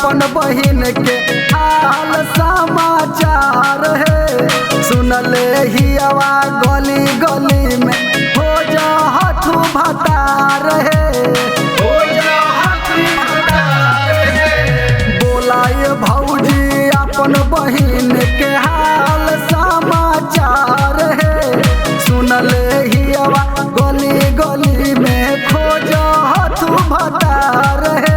अपन बहिन के हाल समाचार है। सुनले ही आवा गली गली में हो जा हथू भटार है, हो जा हथू भटार है। बोलाए भौजी अपन बहिन के हाल समाचार है। सुनले ही आवा गली गली में खोज हथू भटार है।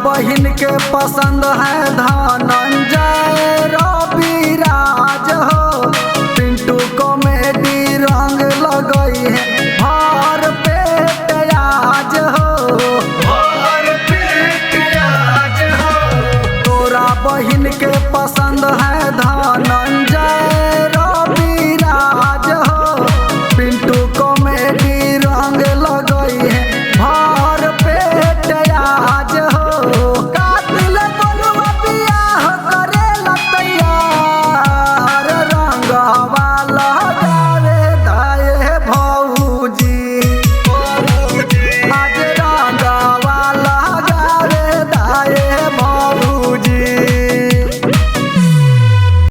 बहिन के पसंद है धनंजय